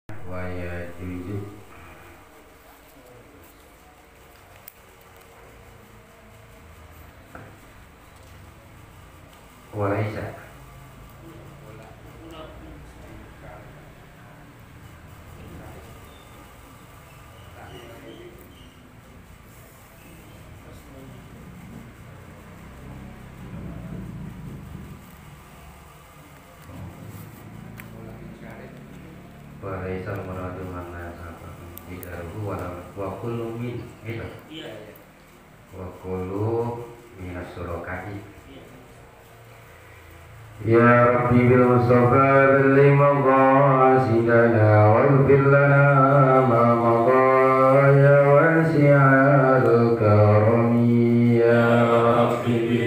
wa yajuju wa laisa wa laisa muradu mana sapa idaru wa kullu min itu wa kullu minas suraka'i ya rabbi bil mustafa bil maqasidana waghfir lana ma madha ya wasi'al karami ya rabbi bil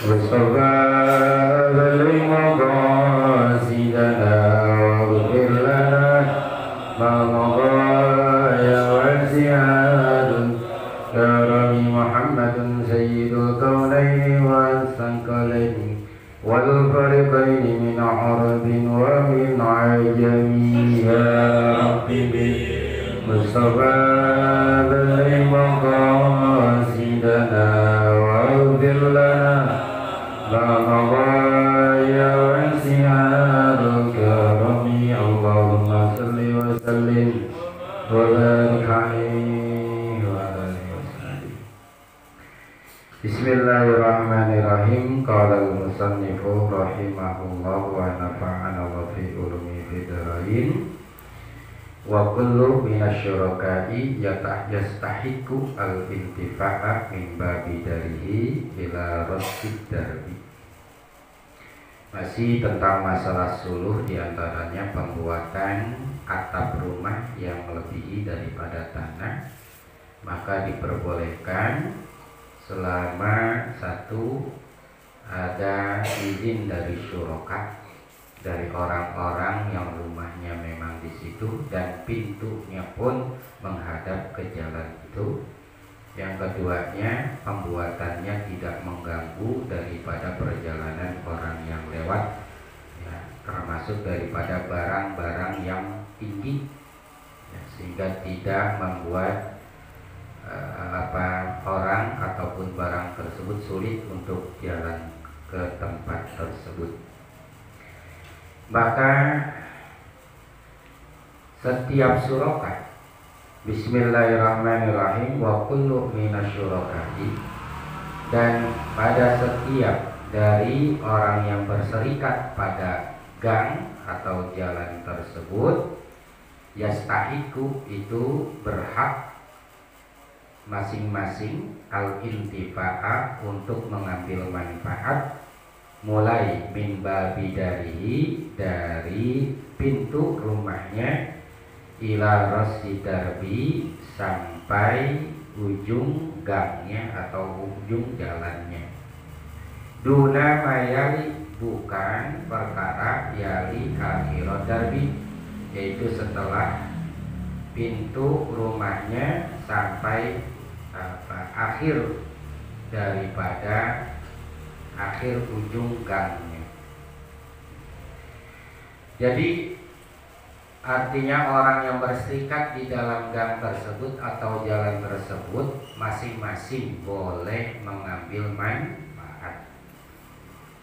mustafa bil maqasidana waghfir lana ma madha ya wasi'al karami Muhammadun sayyidul kaunaini was saqalaini wal fariqain min arabin wa min ajami ya rabbi bil mustafa bil maqasidana waghfir lana ma madha ya wasi'al karami Allahumma salli wa sallim wa barik alaihi wa alihi wasallam. Bismillahirrahmanirrahim. Qala al-musannifu rahimahullah wa nafa'ana wa fi ulumi fidarain. Wa kullu minasyuraka'i yastahiqu al-intifa'a min babi darihi ila rasid darbi. Masih tentang masalah suluh, diantaranya pembuatan atap rumah yang melebihi daripada tanah, maka diperbolehkan selama satu ada izin dari syuraka, dari orang-orang yang rumahnya memang di situ dan pintunya pun menghadap ke jalan itu. Yang keduanya, pembuatannya tidak mengganggu daripada perjalanan orang yang lewat, ya, termasuk daripada barang-barang yang tinggi, ya, sehingga tidak membuat orang ataupun barang tersebut sulit untuk jalan ke tempat tersebut. Maka setiap suraka, bismillahirrahmanirrahim, wa kullu minasyuraka'i, dan pada setiap dari orang yang berserikat pada gang atau jalan tersebut, yastahiku, itu berhak masing-masing al-intifa'a, untuk mengambil manfaat, mulai min babi dari pintu rumahnya, ila rasi darbi, sampai ujung gangnya atau ujung jalannya. Duna mayali, bukan perkara yali akhirat darbi, yaitu setelah pintu rumahnya sampai akhir daripada akhir ujung gangnya. Jadi artinya orang yang berserikat di dalam gang tersebut atau jalan tersebut masing-masing boleh mengambil manfaat,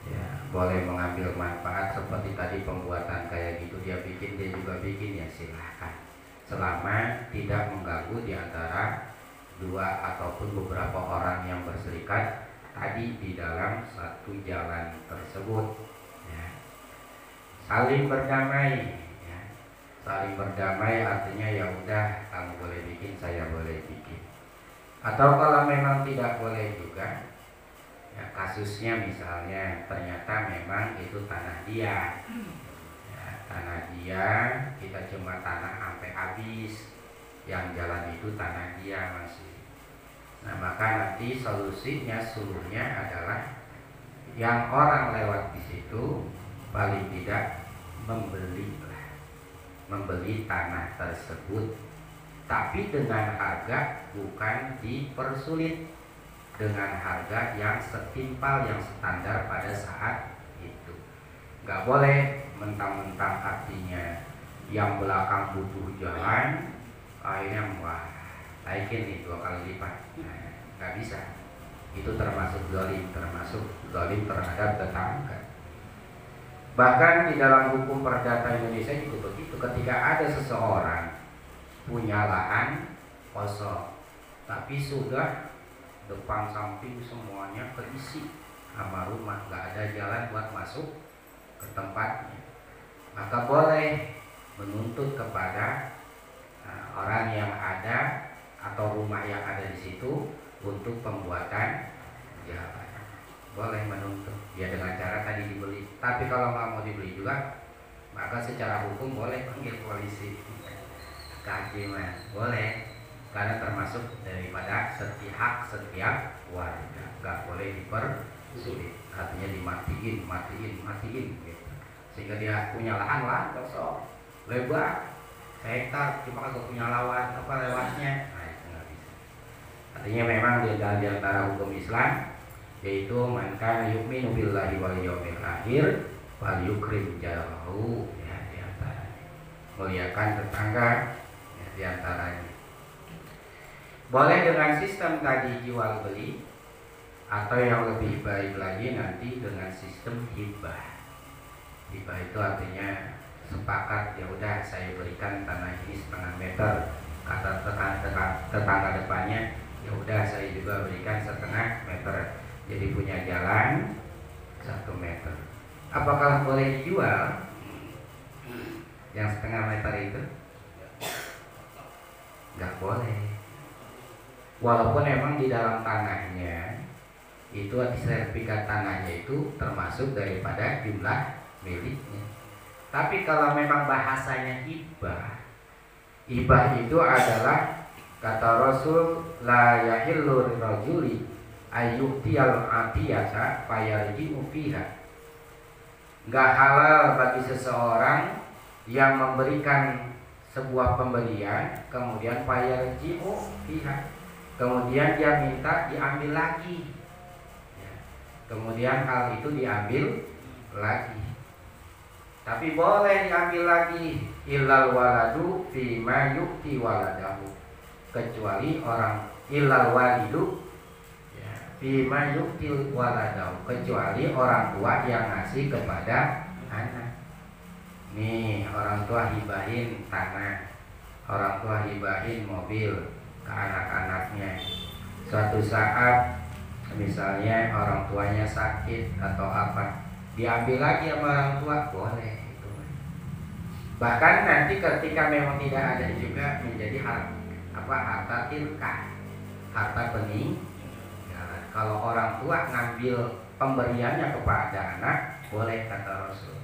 ya, boleh mengambil manfaat. Seperti tadi pembuatan kayak gitu, dia bikin, dia juga bikin, ya silahkan, selama tidak mengganggu di antara dua ataupun beberapa orang yang berserikat tadi di dalam satu jalan tersebut, ya. Saling berdamai, ya. Saling berdamai artinya ya udah, kamu boleh bikin, saya boleh bikin. Atau kalau memang tidak boleh juga, ya, kasusnya misalnya ternyata memang itu tanah dia, ya, tanah dia, kita cuma tanah sampai habis, yang jalan itu tanah dia masih. Nah, maka nanti solusinya, suluhnya adalah yang orang lewat di situ paling tidak membeli tanah tersebut, tapi dengan harga bukan dipersulit, dengan harga yang setimpal, yang standar pada saat itu. Nggak boleh mentang-mentang artinya yang belakang butuh jalan, akhirnya wah naikin nih 2 kali lipat. Nah, nggak bisa. Itu termasuk zalim terhadap tetangga. Bahkan di dalam hukum perdata Indonesia juga begitu. Ketika ada seseorang punya lahan kosong, tapi sudah depan samping semuanya keisi sama rumah, nggak ada jalan buat masuk ke tempatnya, maka boleh menuntut kepada orang yang ada atau rumah yang ada di situ untuk pembuatan jalan. Boleh menuntut ya dengan cara tadi dibeli. Tapi kalau nggak mau dibeli juga, maka secara hukum boleh panggil polisi, kehakiman boleh, karena termasuk daripada hak setiap warga, nggak boleh dipersulit, artinya dimatiin gitu. Sehingga dia punya lahan kosong lebar hektar, cuma kagak punya lawan apa lewatnya, nah itu nggak bisa. Artinya memang di antara hukum Islam yaitu man kana yu'minu billahi wal yawmil akhir fal yukrim jarahu, ya di antaranya muliakan tetangga, ya di antaranya. Boleh dengan sistem tadi jual beli, atau yang lebih baik lagi nanti dengan sistem hibah. Hibah itu artinya sepakat, ya udah saya berikan tanah ini 1/2 meter, kata tetangga depannya, ya udah saya juga berikan 1/2 meter, jadi punya jalan 1 meter. Apakah boleh dijual yang 1/2 meter itu? Nggak boleh. Walaupun memang di dalam tanahnya itu sertifikat tanahnya itu termasuk daripada jumlah miliknya. Tapi kalau memang bahasanya hibah itu adalah kata Rasul, la yahillu lirajuli ayyutiyal atiyata fayarji'u fiha. Enggak halal bagi seseorang yang memberikan sebuah pemberian kemudian fayarji'u fiha, kemudian dia minta diambil lagi, ya. Kemudian hal itu diambil lagi. Tapi boleh diambil lagi, illal waladu fima yukti waladahu, kecuali orang illal walidu, ya, fima yukti waladahu, kecuali orang tua yang ngasih kepada anak. Nih orang tua hibahin tanah, orang tua hibahin mobil ke anak-anaknya. Suatu saat misalnya orang tuanya sakit atau apa, diambil lagi sama orang tua, boleh itu. Bahkan nanti ketika memang tidak ada juga menjadi harta tilkah, harta peninggalan. Kalau orang tua ngambil pemberiannya kepada anak, boleh kata Rasul.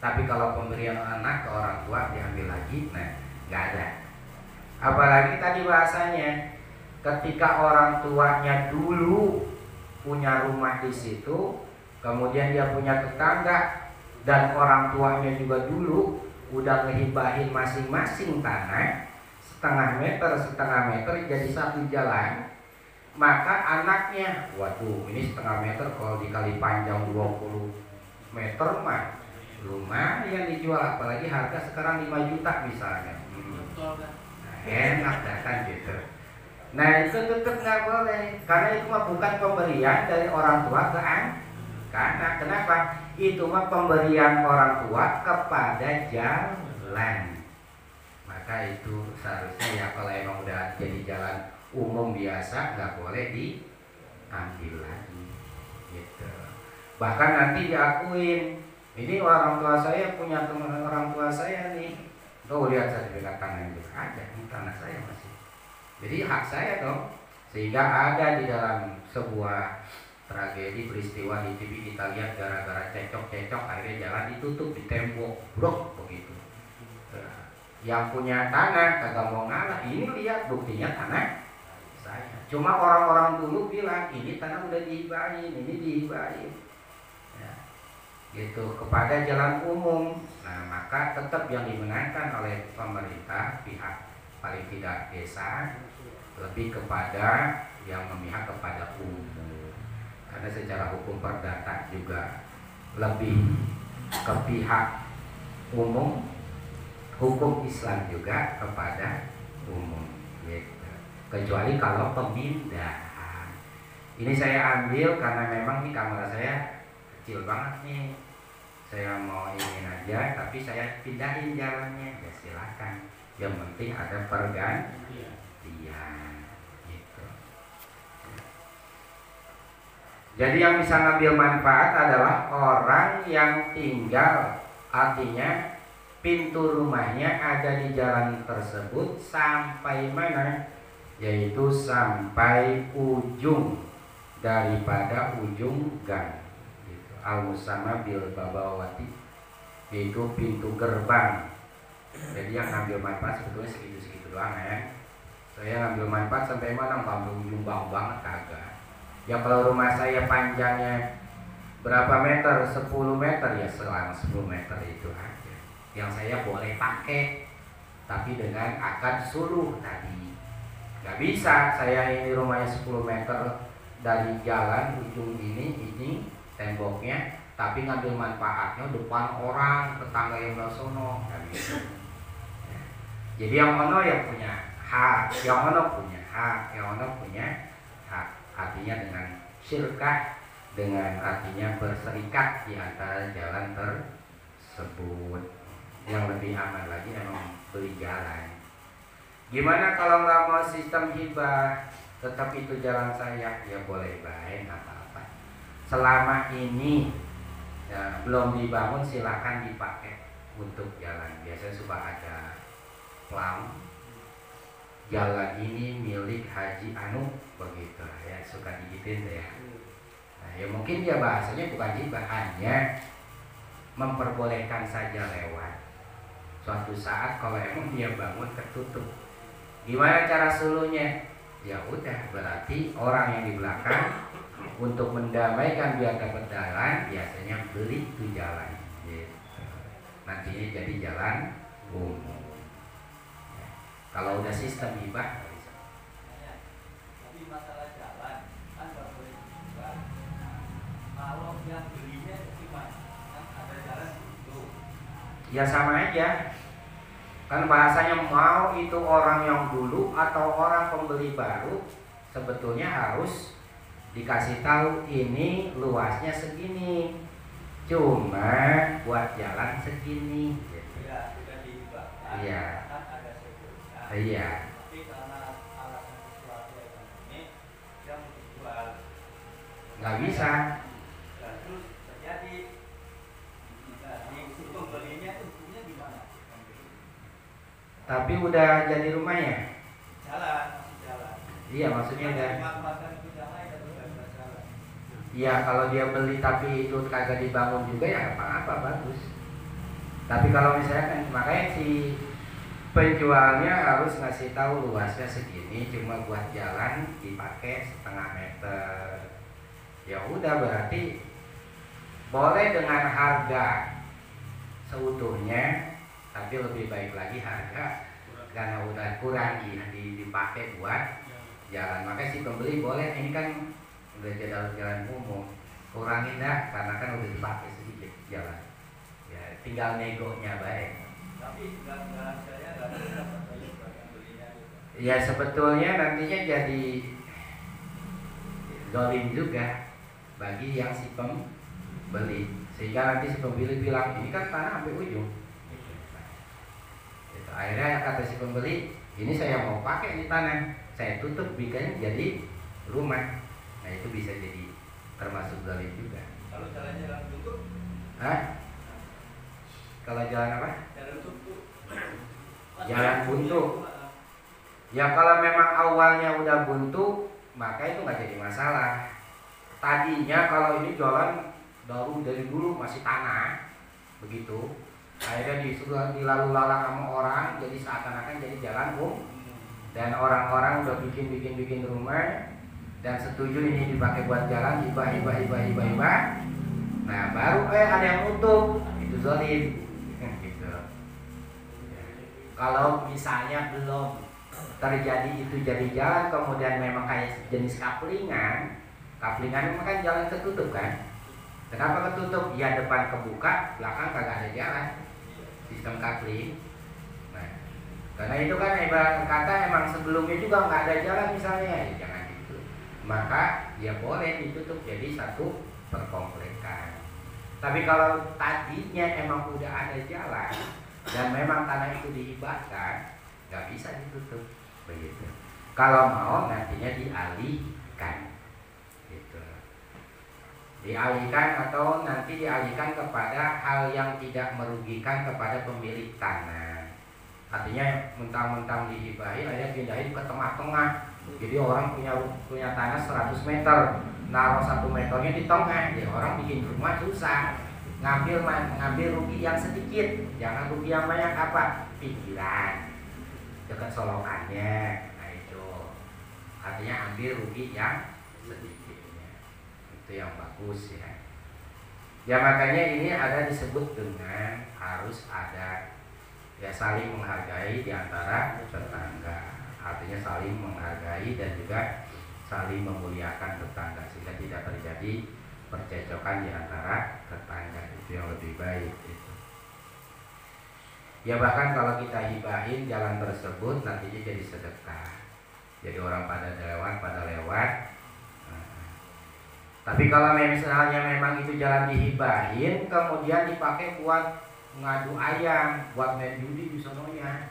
Tapi kalau pemberian anak ke orang tua diambil lagi, nah nggak ada. Apalagi tadi bahasanya ketika orang tuanya dulu punya rumah di situ, kemudian dia punya tetangga dan orang tuanya juga dulu udah ngehibahin masing-masing tanah 1/2 meter jadi 1 jalan, maka anaknya, waduh ini 1/2 meter kalau dikali panjang 20 meter mah lumayan dijual, apalagi harga sekarang 5 juta misalnya. Nah, enak kan gitu. Nah itu tetap nggak boleh, karena itu mah bukan pemberian dari orang tua ke anak. Karena kenapa? Itu mah pemberian orang tua kepada jalan. Maka itu seharusnya ya kalau emang udah jadi jalan umum biasa, nggak boleh diambil lagi gitu. Bahkan nanti diakuin, ini orang tua saya punya teman orang tua saya nih, tuh lihat sertifikat tanah itu ada, ini tanah saya masih, jadi hak saya dong. Sehingga ada di dalam sebuah tragedi peristiwa di TV kita lihat, gara-gara cekcok akhirnya jalan ditutup, di tembok brok begitu. Yang punya tanah kagak mau ngalah, ini lihat buktinya tanah saya. Cuma orang-orang dulu bilang ini tanah udah dihibahin, ini dihibahin, ya, gitu kepada jalan umum. Nah maka tetap yang dimenangkan oleh pemerintah, pihak paling tidak desa, lebih kepada yang memihak kepada umum. Karena secara hukum perdata juga lebih ke pihak umum, hukum Islam juga kepada umum gitu. Kecuali kalau pemindahan. Ini saya ambil karena memang di kamar saya kecil banget nih. Saya mau ingin aja, tapi saya pindahin jalannya. Ya silakan. Yang penting ada pergantian gitu. Jadi yang bisa ngambil manfaat adalah orang yang tinggal, artinya pintu rumahnya ada di jalan tersebut sampai mana? Yaitu sampai ujung daripada ujung gang gitu. Al-musamma bil babawati, yaitu pintu gerbang. Jadi yang ngambil manfaat sebetulnya segitu-segitu doang ya. Saya ngambil manfaat sampai mana? Ngambil ujung bang banget kagak. Ya kalau rumah saya panjangnya berapa meter? 10 meter, ya selang 10 meter itu aja yang saya boleh pakai, tapi dengan akad suluh tadi. Gak bisa saya ini rumahnya 10 meter dari jalan ujung ini temboknya, tapi ngambil manfaatnya depan orang, tetangga yang belah sono. Gak bisa. Jadi yang ono yang punya hak, yang ono punya hak, yang ono punya hak. Artinya dengan syirkah, dengan artinya berserikat di antara jalan tersebut. Yang lebih aman lagi memang beli jalan. Gimana kalau nggak mau sistem hibah, tetap itu jalan saya, ya boleh baik, nggak apa-apa. Selama ini ya, belum dibangun silakan dipakai untuk jalan. Biasanya suka ada plam, jalan ini milik Haji Anu begitu ya, suka digituin ya. Nah, ya mungkin dia bahasanya bukan hibah, hanya memperbolehkan saja lewat. Suatu saat kalau emang dia bangun tertutup, gimana cara suluhnya? Ya udah, berarti orang yang di belakang untuk mendamaikan biar dapat jalan, biasanya beli itu jalan gitu. Nantinya jadi jalan umum. Kalau udah sistem hibah nggak bisa. Tapi masalah jalan kan nggak boleh juga. Kalau yang belinya gimana? Kan ada jalan itu. Ya sama aja. Kan bahasanya mau itu orang yang dulu atau orang pembeli baru, sebetulnya harus dikasih tahu ini luasnya segini, cuma buat jalan segini. Iya, sudah dihibahkan. Iya. Kan ada sekurnya. Iya. Tapi karena alasan sesuatu ini yang dijual Nggak bisa. dan terus terjadi. Nah, si pembelinya itu hukumnya gimana? Tapi udah jadi rumahnya. Jalan, masih jalan. Iya, maksudnya udah. Dimanfaatkan itu jalan itu sudah jalan. Iya, kalau dia beli tapi itu kagak dibangun juga ya apa-apa, bagus. Tapi kalau misalnya kan, makanya si penjualnya harus ngasih tahu luasnya segini, cuma buat jalan dipakai setengah meter. Ya udah, berarti boleh dengan harga seutuhnya, tapi lebih baik lagi harga karena udah kurang dipakai buat jalan. Makanya si pembeli boleh, ini kan udah jalan umum, kurangin dah karena kan udah dipakai sedikit jalan. Ya tinggal negonya baik. Tapi saya nggak ada dapat bagian belinya gitu. Ya sebetulnya nantinya jadi zalim juga bagi yang si pembeli, sehingga nanti si pembeli bilang ini kan tanah sampai ujung. Gitu. Akhirnya kata si pembeli, ini saya mau pakai ini tanah, saya tutup bikin jadi rumah. Nah itu bisa jadi termasuk zalim juga. Kalau jalan tutup, Hah? Kalau jalan apa? jalan tutup. Jalan buntu. Ya kalau memang awalnya udah buntu, maka itu nggak jadi masalah. Tadinya kalau ini jalan dari dulu masih tanah, begitu. Akhirnya disuruh dilalu lalang sama orang, jadi seakan-akan jadi jalan dan orang-orang udah bikin rumah dan setuju ini dipakai buat jalan, hibah. Nah baru ada yang nutup, itu zalim. Gitu. Kalau misalnya belum terjadi itu jadi jalan, kemudian memang kayak jenis kaplingan memang kan jalan tertutup kan. Kenapa ketutup? Ya depan kebuka, belakang kagak ada jalan. Sistem kapling. Karena itu kan ibarat kata emang sebelumnya juga nggak ada jalan misalnya, ya jangan gitu. Maka ya boleh ditutup jadi satu perkomplekan. Tapi kalau tadinya emang udah ada jalan dan memang tanah itu dihibahkan, nggak bisa ditutup begitu. Kalau mau nantinya dialihkan, gitu. Dialihkan atau nanti dialihkan kepada hal yang tidak merugikan kepada pemilik tanah. Artinya mentang-mentang dihibahin, aja pindahin ke tengah-tengah. Jadi orang punya tanah 100 meter, naruh 1 meternya di tengah, ya orang bikin rumah susah. Ngambil rugi yang sedikit, jangan rugi yang banyak. Apa? Pinggiran, dekat solokannya. Nah itu artinya ambil rugi yang sedikitnya, itu yang bagus ya. Ya makanya ini ada disebut dengan harus ada ya saling menghargai di antara tetangga. Artinya saling menghargai dan juga saling memuliakan tetangga sehingga tidak terjadi percecokan di antara tetangga. Itu yang lebih baik gitu. Ya bahkan kalau kita hibahin jalan tersebut nantinya jadi sedekah. Jadi orang pada lewat. Tapi kalau misalnya memang itu jalan dihibahin kemudian dipakai buat ngadu ayam, buat main judi di sononya,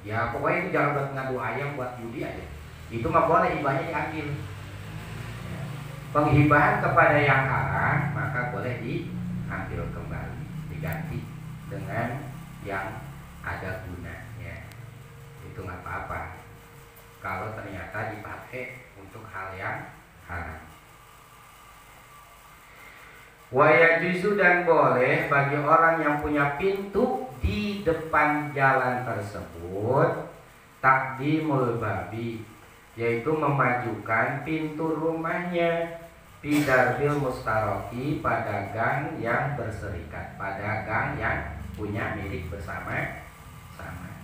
ya pokoknya itu jangan buat ngadu ayam, buat judi aja. Itu mah boleh, hibahnya diambil. Penghibahan kepada yang haram maka boleh diambil kembali, diganti dengan yang ada gunanya. Itu nggak apa-apa kalau ternyata dipakai untuk hal yang haram. Wayajuzu dan boleh bagi orang yang punya pintu di depan jalan tersebut takdimul babi, yaitu memajukan pintu rumahnya bidarbil mustaroki pada gang yang berserikat, pada gang yang punya milik bersama-sama.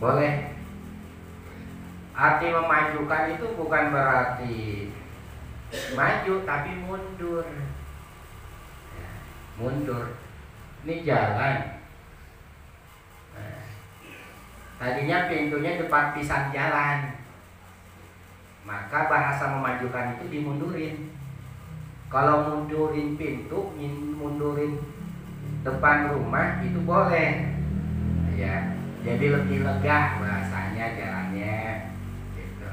Boleh. Arti memajukan itu bukan berarti maju tapi mundur. Mundur. Ini jalan. Nah, tadinya pintunya depan pisang jalan, maka bahasa memajukan itu dimundurin. Kalau mundurin pintu, mundurin depan rumah itu boleh, ya. Jadi lebih lega bahasanya jalannya, gitu.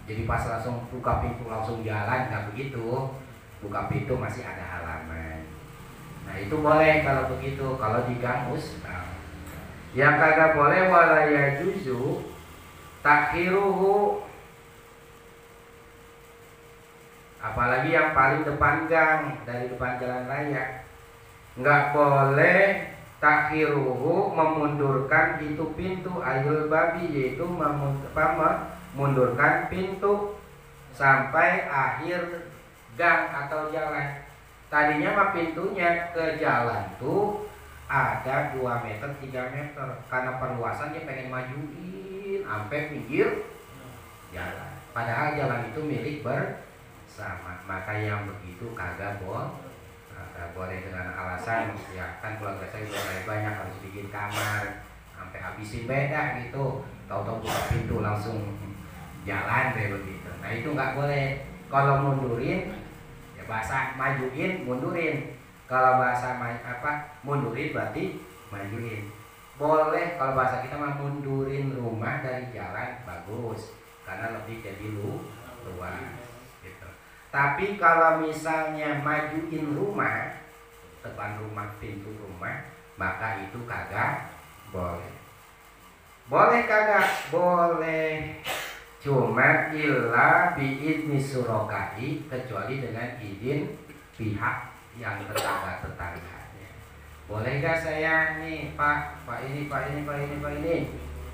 Jadi pas langsung buka pintu langsung jalan, nggak begitu. Buka pintu masih ada halaman. Nah itu boleh kalau begitu, kalau di gang Ustaz. Yang kagak boleh walaya juzu takhiruhu, apalagi yang paling depan gang dari depan jalan raya, nggak boleh takhiruhu memundurkan itu pintu ayul babi, yaitu memundurkan pintu sampai akhir gang atau jalan. Tadinya mah pintunya ke jalan tuh ada 2 meter 3 meter, karena perluasan dia pengen majuin sampai pinggir jalan. Padahal jalan itu milik bersama. Maka yang begitu kagak boleh dengan alasan ya kan keluarga saya udah banyak harus bikin kamar sampai habisin beda gitu. Tahu-tahu buka pintu langsung jalan kayak begitu. Nah itu nggak boleh. Kalau mundurin bahasa majuin, mundurin. Kalau bahasa mundurin berarti majuin. Boleh kalau bahasa kita mah mundurin rumah dari jalan bagus, karena lebih jadi luas gitu. Tapi kalau misalnya majuin rumah, depan rumah, pintu rumah, maka itu kagak boleh. Boleh kagak? Boleh. Cuma illa biidni surokai, kecuali dengan izin pihak yang tetangga-tetangganya. Boleh gak saya nih Pak ini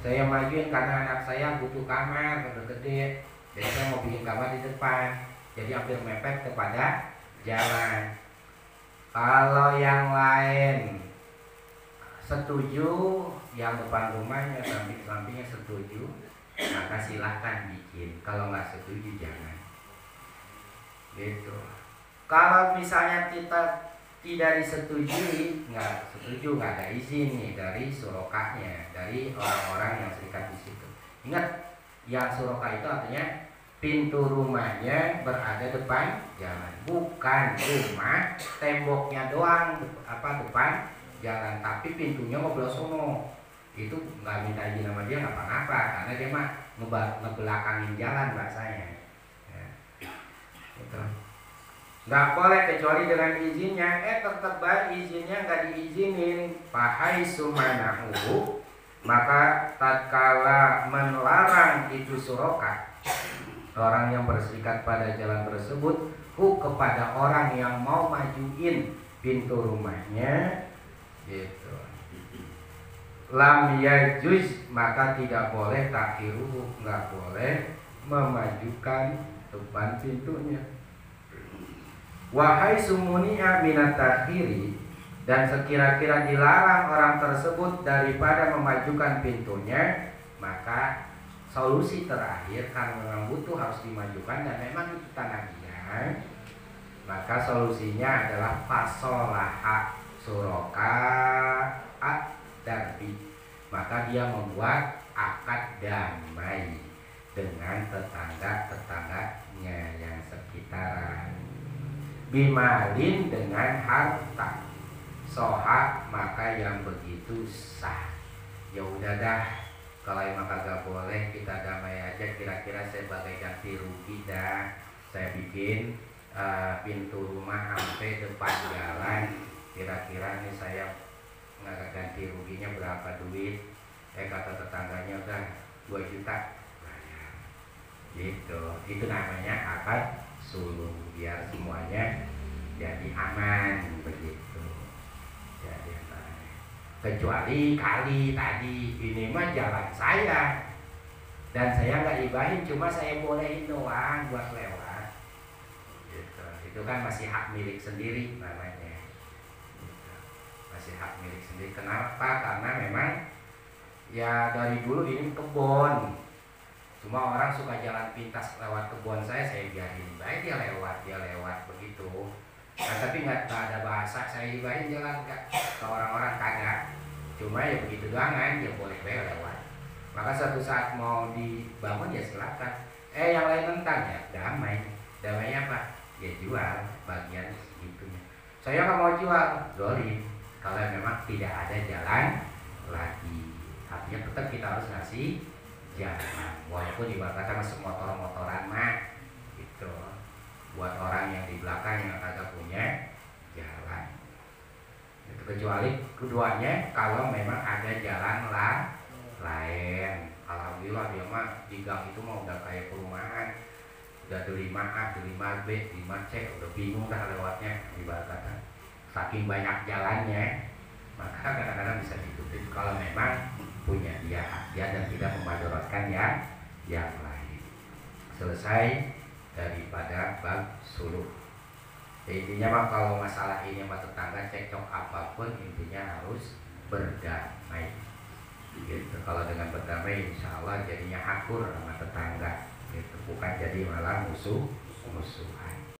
saya majuin karena anak saya butuh kamar gede-gede, jadi saya mau bikin kamar di depan, jadi hampir mepet kepada jalan. Kalau yang lain setuju, yang depan rumahnya samping-sampingnya setuju, maka silahkan bikin. Kalau nggak setuju jangan. Gitu. Kalau misalnya kita tidak disetujui, nggak setuju, nggak ada izin nih dari surokahnya, dari orang-orang yang serikat di situ. Ingat, yang suroka itu artinya pintu rumahnya berada depan jalan, bukan rumah temboknya doang depan jalan, tapi pintunya ngobrol sono. Itu nggak minta izin sama dia nggak apa-apa, karena dia mah ngebelakangin jalan bahasanya. Ya. Gitu. Nggak boleh kecuali dengan izinnya. Tetap baik izinnya nggak diizinin. Fahai sumanahu, maka tatkala melarang itu suroka, orang yang berserikat pada jalan tersebut, kepada orang yang mau majuin pintu rumahnya, gitu. Lam yajuz, maka tidak boleh takhiruhu, nggak boleh memajukan depan pintunya. Wahai sumunia minat takhiri, dan sekira-kira dilarang orang tersebut daripada memajukan pintunya, maka solusi terakhir, karena memang butuh harus dimajukan dan memang itu tanah dia, maka solusinya adalah fasolaha suroka darbi, maka dia membuat akad damai dengan tetangga-tetangganya yang sekitaran. Bimalin, dengan harta. Soha, maka yang begitu sah. Ya udah dah, kalau emang kagak boleh kita damai aja, kira-kira sebagai ganti rugi dah saya bikin pintu rumah sampai depan jalan, kira-kira nih saya nggak ganti ruginya berapa duit. Kata tetangganya udah 2 juta bayar. Gitu, itu namanya akad suluh, biar semuanya jadi aman begitu. Jadi kecuali kali tadi ini mah jalan saya dan saya nggak ibahin, cuma saya bolehin doang buat lewat. Gitu. Itu kan masih hak milik sendiri namanya. Gitu. Masih hak milik sendiri. Kenapa? Karena memang ya dari dulu ini kebun. Cuma orang suka jalan pintas lewat kebun saya biarin baik dia lewat begitu. Nah, tapi nggak ada bahasa saya ibahin jalan ke orang-orang, kagak. Cuma ya begitu doang kan, ya boleh lewat. Maka suatu saat mau dibangun ya silakan. Yang lain tentang ya damai. Damai apa? Ya jual bagian segitunya. Saya nggak mau jual, zolim. Kalau memang tidak ada jalan lagi, artinya tetap kita harus ngasih jalan. Walaupun ibarat kata masuk motor-motoran mah gitu, buat orang yang di belakang yang kagak punya jalan. Itu kecuali keduanya kalau memang ada jalan lain. Alhamdulillah dia mah di gang itu mah udah kayak perumahan, udah delima A, delima B, delima C, udah bingung dah lewatnya ibarat kata. Saking banyak jalannya, maka kadang-kadang bisa ditutup kalau memang punya dia dan tidak memudaratkan yang lain. Selesai daripada bab suluh. Intinya mah kalau masalah ini sama tetangga cekcok apapun, intinya harus berdamai. Gitu. Kalau dengan berdamai, insya Allah jadinya akur sama tetangga. Gitu. Bukan jadi malah musuhan.